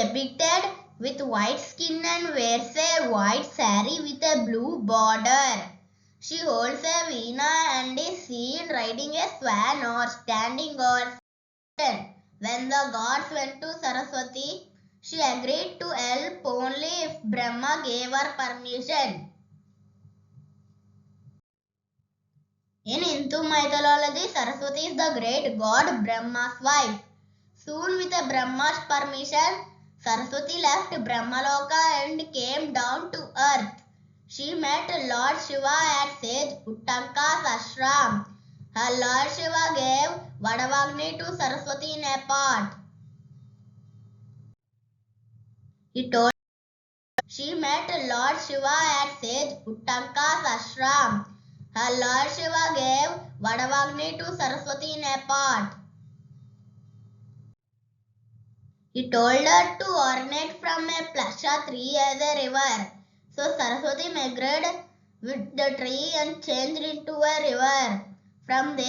depicted with white skin and wears a white saree with a blue border. She holds a veena and is seen riding a swan or standing on sand. When the gods went to Saraswati, she agreed to help only if Brahma gave her permission. In Hindu mythology, Saraswati is the great god Brahma's wife. Soon with Brahma's permission, Saraswati left Brahmaloka and came down to earth. She met Lord Shiva at sage Uttanka's ashram. Her Lord Shiva gave Vadavagni to Saraswati in a pot. She met Lord Shiva at sage Uttanka's ashram. Her Lord Shiva gave Vadavagni to Saraswati in a pot. He told her to originate from a plasha tree as a river. So Saraswati migrated with the tree and changed into a river. From there,